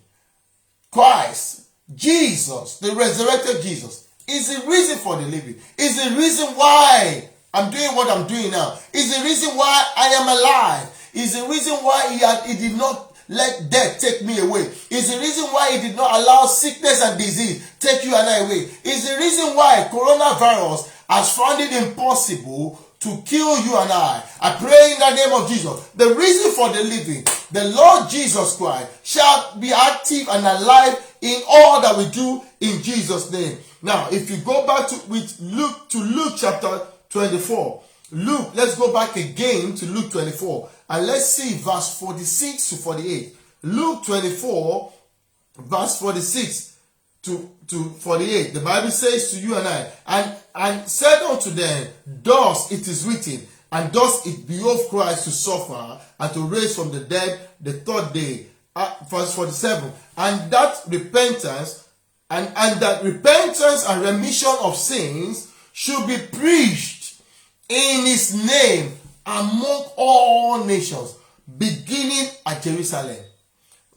Christ, Jesus, the resurrected Jesus, is the reason for the living. Is the reason why I'm doing what I'm doing now. Is the reason why I am alive. Is the reason why He did not let death take me away. Is the reason why He did not allow sickness and disease take you and I away. Is the reason why coronavirus has found it impossible to kill you and I. I pray in the name of Jesus. The reason for the living, the Lord Jesus Christ, shall be active and alive in all that we do in Jesus' name. Now, if you go back to Luke chapter 24. Luke, let's go back again to Luke 24 and let's see verse 46 to 48. Luke 24 verse 46 to 48. The Bible says to you and I, and said unto them, thus it is written, and thus it behoved Christ to suffer and to raise from the dead the third day. Verse 47. And that repentance and remission of sins should be preached in His name among all nations, beginning at Jerusalem.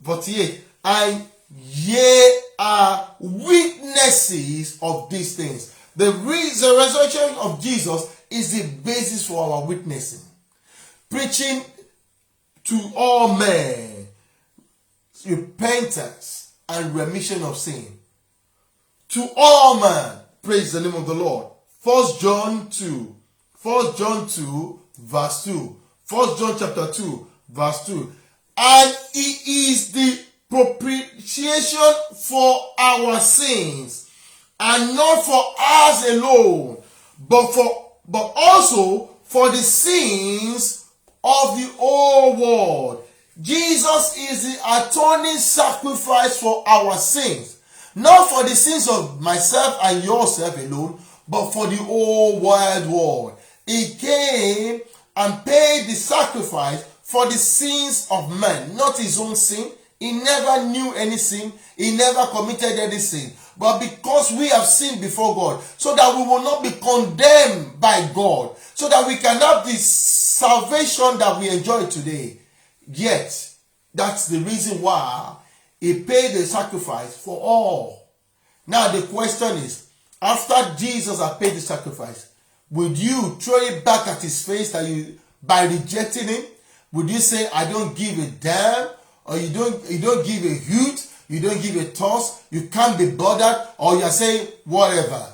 48. And ye are witnesses of these things. The resurrection of Jesus is the basis for our witnessing. Preaching to all men repentance and remission of sin. To all men, praise the name of the Lord. 1 John 2 verse 2. 1 John chapter 2 verse 2. And He is the propitiation for our sins, and not for us alone, but also for the sins of the whole world. Jesus is the atoning sacrifice for our sins, not for the sins of myself and yourself alone, but for the whole wide world. He came and paid the sacrifice for the sins of men, not His own sin. He never knew any sin. He never committed any sin. But because we have sinned before God, so that we will not be condemned by God, so that we can have the salvation that we enjoy today. Yet, that's the reason why He paid the sacrifice for all. Now the question is, after Jesus had paid the sacrifice, would you throw it back at His face by rejecting Him, Would you say, I don't give a damn, or you don't give a hoot, you don't give a toss, you can't be bothered, or you're saying whatever?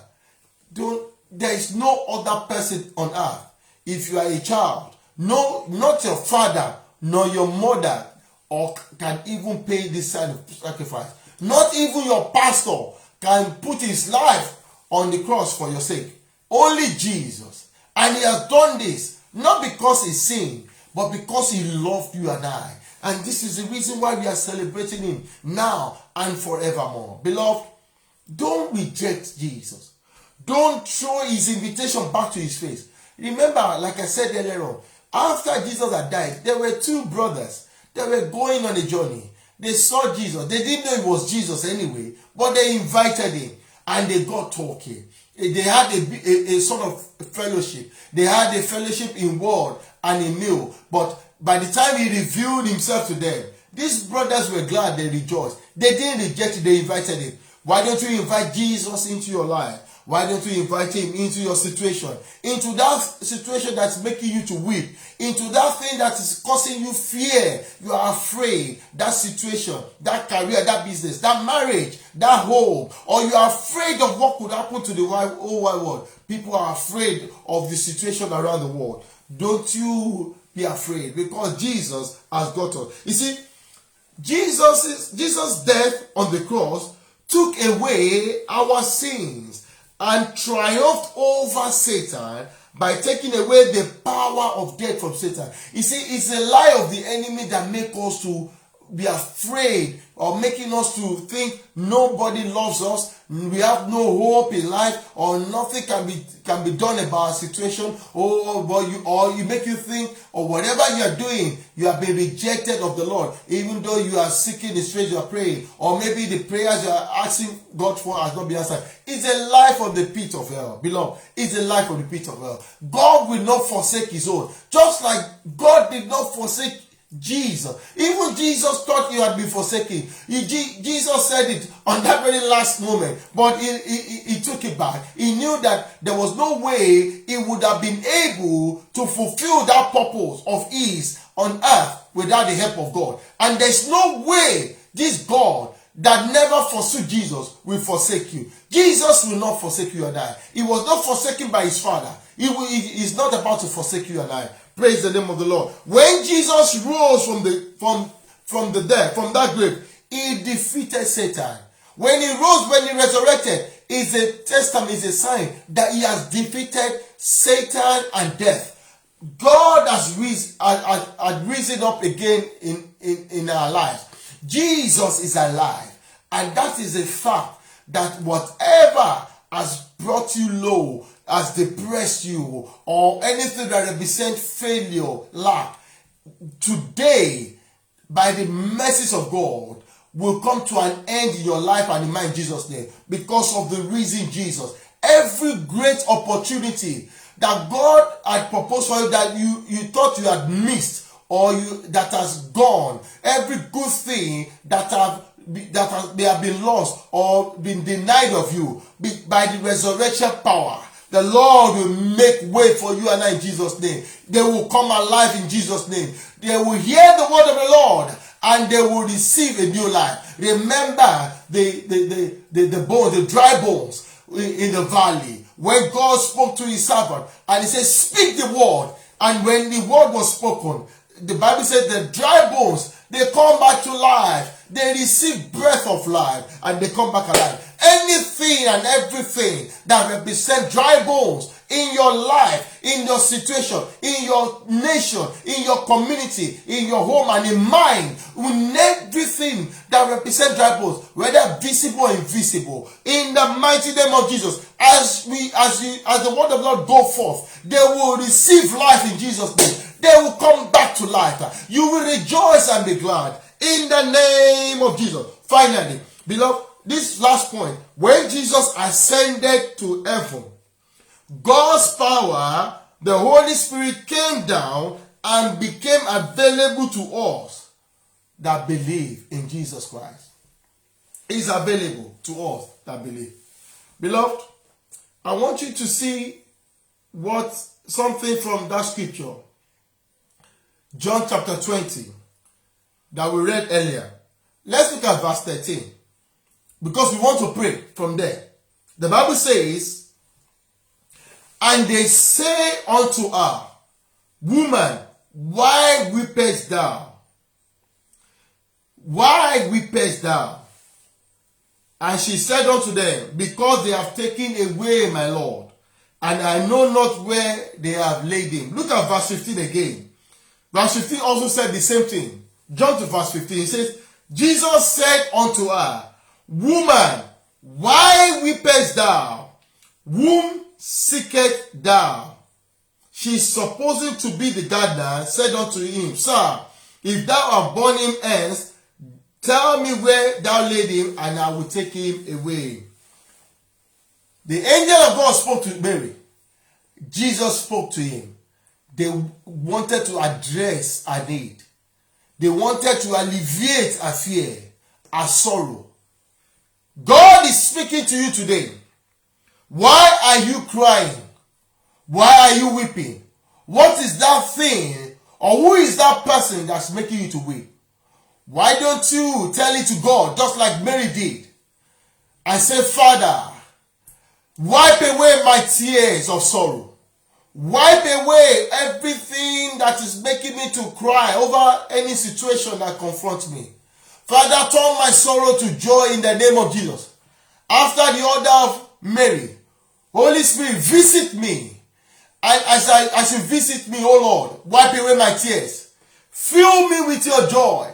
There is no other person on earth. If you are a child, no, not your father nor your mother or can even pay this kind of sacrifice. Not even your pastor can put his life on the cross for your sake. Only Jesus. And he has done this not because he sinned, but because he loved you and I. And this is the reason why we are celebrating him now and forevermore. Beloved, don't reject Jesus. Don't throw his invitation back to his face. Remember, like I said earlier on, after Jesus had died, there were two brothers that were going on a journey. They saw Jesus. They didn't know it was Jesus anyway, but they invited him and they got talking. They had a sort of fellowship. They had a fellowship in word and in meal. But by the time he revealed himself to them, these brothers were glad, they rejoiced. They didn't reject it, they invited him. Why don't you invite Jesus into your life? Why don't you invite him into your situation? Into that situation that's making you to weep. Into that thing that is causing you fear. You are afraid. That situation, that career, that business, that marriage, that home. Or you are afraid of what could happen to the whole wide world. People are afraid of the situation around the world. Don't you be afraid, because Jesus has got us. You see, Jesus' death on the cross took away our sins and triumphed over Satan by taking away the power of death from Satan. You see, it's a lie of the enemy that makes us to be afraid, or making us to think nobody loves us, we have no hope in life, or nothing can be done about our situation, or you make you think, or whatever you are doing, you have been rejected of the Lord, even though you are seeking the strength, you are praying, or maybe the prayers you are asking God for has not been answered. It's a lie from the pit of hell, beloved. It's a lie from the pit of hell. God will not forsake his own, just like God did not forsake Jesus. Even Jesus thought he had been forsaken. Jesus said it on that very last moment, but he took it back. He knew that there was no way he would have been able to fulfill that purpose of his on earth without the help of God. And there's no way this God that never forsook Jesus will forsake you. Jesus will not forsake you and I. He was not forsaken by his Father. He is not about to forsake you and I. Praise the name of the Lord. When Jesus rose from the dead, from that grave, he defeated Satan. When he rose, when he resurrected, is a testament, is a sign that he has defeated Satan and death. God has risen up again in our lives. Jesus is alive. And that is a fact that whatever has brought you low, has depressed you, or anything that represents failure, lack, today, by the mercies of God, will come to an end in your life and in mine, in Jesus' name, because of the risen Jesus. Every great opportunity that God had proposed for you, that you thought you had missed, or that has gone, every good thing that they have been lost or been denied of you, by the resurrection power, the Lord will make way for you and I in Jesus' name. They will come alive in Jesus' name. They will hear the word of the Lord and they will receive a new life. Remember the bones, the dry bones in the valley, when God spoke to his servant and he said, speak the word. And when the word was spoken, the Bible said the dry bones, they come back to life. They receive breath of life and they come back alive. Anything and everything that represents dry bones in your life, in your situation, in your nation, in your community, in your home and in mind, in everything that represents dry bones, whether visible or invisible, in the mighty name of Jesus, as the word of God go forth, they will receive life in Jesus' name. They will come back to life. You will rejoice and be glad in the name of Jesus. Finally, beloved, this last point, when Jesus ascended to heaven, God's power, the Holy Spirit, came down and became available to us that believe in Jesus Christ. Is available to us that believe. Beloved, I want you to see something from that scripture. John chapter 20 that we read earlier. Let's look at verse 13 because we want to pray from there. The Bible says, and they say unto her, Woman, why weepest thou? Why weepest thou? And she said unto them, Because they have taken away my Lord, and I know not where they have laid him. Look at verse 15 again. Verse 15 also said the same thing. Jump to verse 15. It says, Jesus said unto her, Woman, why weepest thou? Whom seekest thou? She, supposing to be the gardener, said unto him, Sir, if thou have borne him hence, tell me where thou laid him, and I will take him away. The angel of God spoke to Mary. Jesus spoke to him. They wanted to address her need. They wanted to alleviate her fear, her sorrow. God is speaking to you today. Why are you crying? Why are you weeping? What is that thing, or who is that person that's making you to weep? Why don't you tell it to God, just like Mary did, and say, Father, wipe away my tears of sorrow. Wipe away everything that is making me to cry over any situation that confronts me. Father, turn my sorrow to joy in the name of Jesus. After the order of Mary, Holy Spirit, visit me. And as you visit me, oh Lord, wipe away my tears. Fill me with your joy.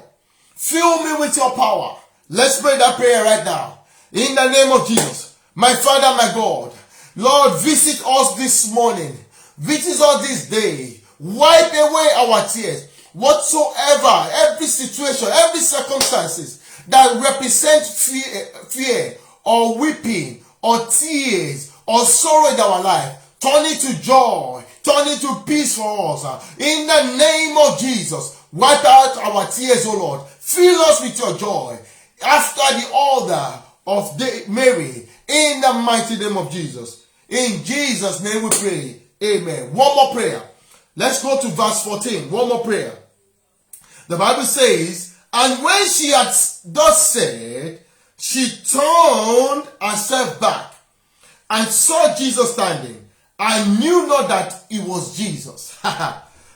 Fill me with your power. Let's pray that prayer right now. In the name of Jesus. My Father, my God. Lord, visit us this morning. Visit us this day. Wipe away our tears. Whatsoever, every situation, every circumstances that represent fear or weeping or tears or sorrow in our life, turn it to joy. Turn it to peace for us. In the name of Jesus, wipe out our tears, O Lord. Fill us with your joy. After the order of Mary, in the mighty name of Jesus. In Jesus' name we pray. Amen. One more prayer. Let's go to verse 14. One more prayer. The Bible says, and when she had thus said, she turned herself back and saw Jesus standing. I knew not that it was Jesus.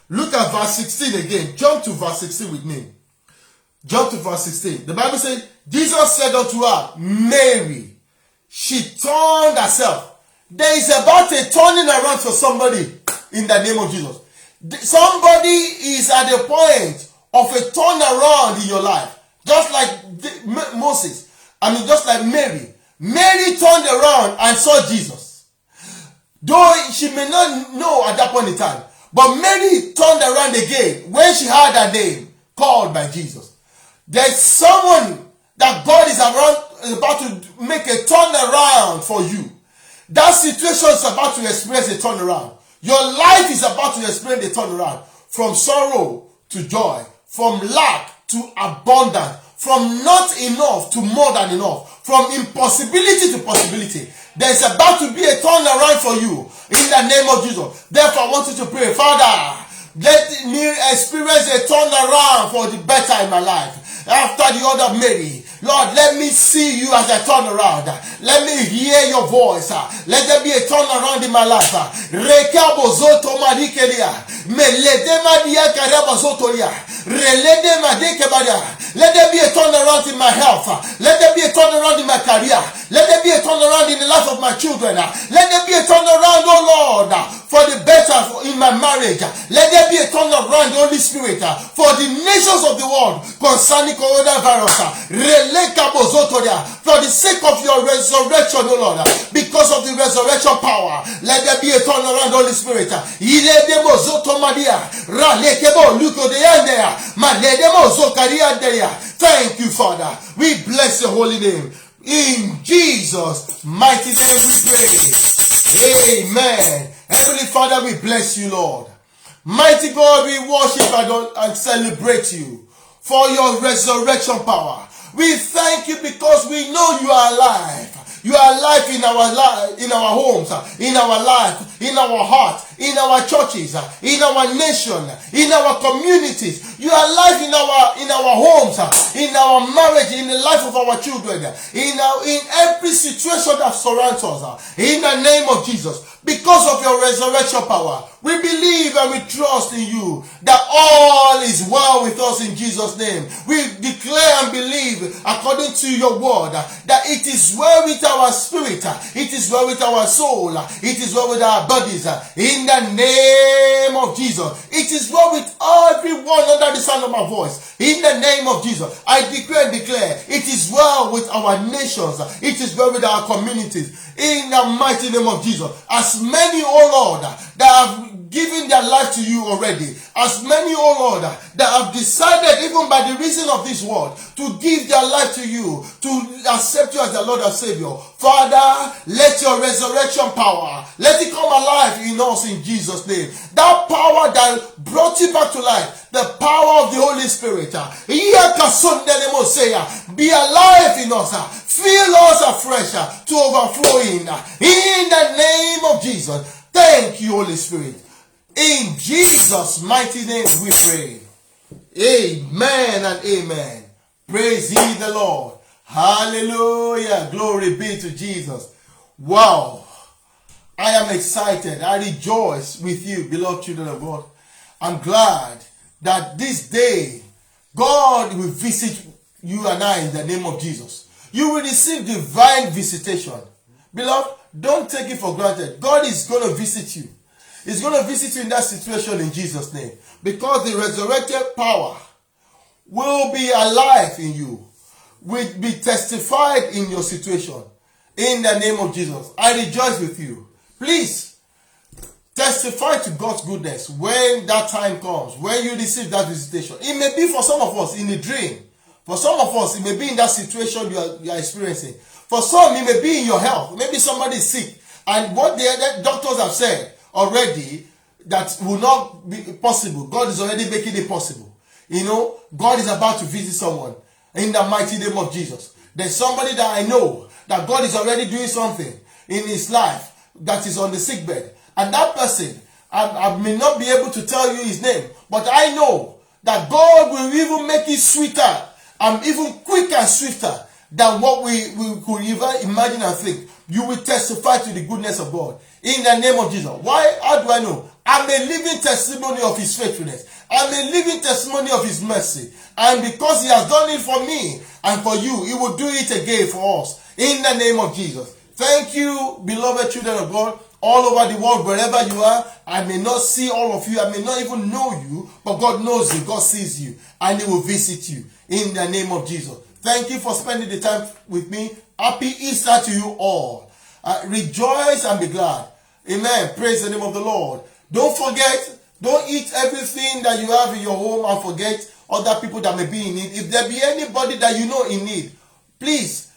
Look at verse 16 again. Jump to verse 16 with me. Jump to verse 16. The Bible says, Jesus said unto her, Mary. She turned herself. There is about a turning around for somebody in the name of Jesus. Somebody is at the point of a turnaround in your life. Just like Moses. Just like Mary. Mary turned around and saw Jesus. Though she may not know at that point in time. But Mary turned around again when she heard her name called by Jesus. There's someone that God is about to make a turnaround for you. That situation is about to experience a turnaround. Your life is about to experience a turnaround. From sorrow to joy. From lack to abundance. From not enough to more than enough. From impossibility to possibility. There's about to be a turnaround for you. In the name of Jesus. Therefore, I want you to pray, Father, let me experience a turnaround for the better in my life. After the order of Mary, Lord, let me see you as a turnaround. Let me hear your voice. Let there be a turnaround in my life. Let there be a turnaround in my health. Let there be a turnaround in my career. Let there be a turnaround in the life of my children. Let there be a turnaround, oh Lord, for the better in my marriage. Let there be a turnaround, Holy Spirit, for the nations of the world concerning coronavirus. For the sake of your resurrection, oh Lord, because of the resurrection power, let there be a turnaround, Holy Spirit. Thank you, Father. We bless your holy name. In Jesus' mighty name we pray. Amen. Heavenly Father, we bless you, Lord. Mighty God, we worship and celebrate you for your resurrection power. We thank you because we know you are alive. You are alive in our homes, in our life, in our heart, in our churches, in our nation, in our communities. You are alive in our homes, in our marriage, in the life of our children, in every situation that surrounds us. In the name of Jesus. Because of your resurrection power, we believe and we trust in you that all is well with us in Jesus' name. We declare and believe according to your word that it is well with our spirit, it is well with our soul, it is well with our bodies. In the name of Jesus, it is well with everyone under the sound of my voice. In the name of Jesus, I declare and declare it is well with our nations, it is well with our communities. In the mighty name of Jesus, as many, oh Lord, that have given their life to you already, as many, oh Lord, that have decided, even by the reason of this word, to give their life to you, to accept you as their Lord and Savior, Father, let your resurrection power, let it come alive in us in Jesus' name. That power that brought you back to life, the power of the Holy Spirit, be alive in us. Fill us afresh to overflowing. In the name of Jesus. Thank you, Holy Spirit. In Jesus' mighty name we pray. Amen and amen. Praise ye the Lord. Hallelujah. Glory be to Jesus. Wow. I am excited. I rejoice with you, beloved children of God. I'm glad that this day God will visit you and I in the name of Jesus. You will receive divine visitation. Beloved, don't take it for granted. God is going to visit you. He's going to visit you in that situation in Jesus' name. Because the resurrected power will be alive in you. Will be testified in your situation. In the name of Jesus. I rejoice with you. Please, testify to God's goodness when that time comes. When you receive that visitation. It may be for some of us in a dream. For some of us, it may be in that situation you are experiencing. For some, it may be in your health. Maybe somebody is sick. And what the doctors have said already, that will not be possible. God is already making it possible. You know, God is about to visit someone in the mighty name of Jesus. There's somebody that I know that God is already doing something in his life that is on the sick bed. And that person, I may not be able to tell you his name, but I know that God will even make it sweeter and even quicker and swifter than what we could even imagine and think. You will testify to the goodness of God in the name of Jesus. Why? How do I know? I'm a living testimony of his faithfulness. I'm a living testimony of his mercy. And because he has done it for me and for you, he will do it again for us in the name of Jesus. Thank you, beloved children of God, all over the world, wherever you are. I may not see all of you. I may not even know you, but God knows you. God sees you, and he will visit you in the name of Jesus. Thank you for spending the time with me. Happy Easter to you all. Rejoice and be glad. Amen. Praise the name of the Lord. Don't forget, don't eat everything that you have in your home and forget other people that may be in need. If there be anybody that you know in need, please,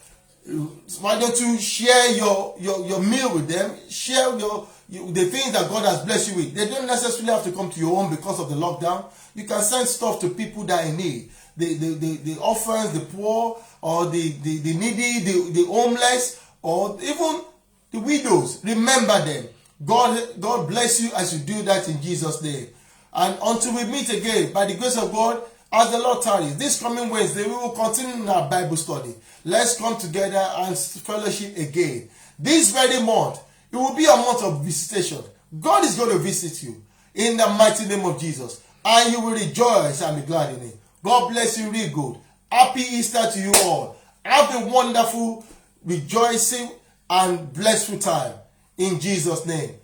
why don't you share your meal with them? Share the things that God has blessed you with. They don't necessarily have to come to your home because of the lockdown. You can send stuff to people that are in need. The orphans, the poor, or the needy, the homeless, or even the widows. Remember them. God bless you as you do that in Jesus' name. And until we meet again, by the grace of God, as the Lord tarries, this coming Wednesday, we will continue in our Bible study. Let's come together and fellowship again. This very month, it will be a month of visitation. God is going to visit you in the mighty name of Jesus. And you will rejoice and be glad in it. God bless you real good. Happy Easter to you all. Have a wonderful, rejoicing, and blissful time. In Jesus' name.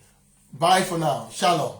Bye for now. Shalom.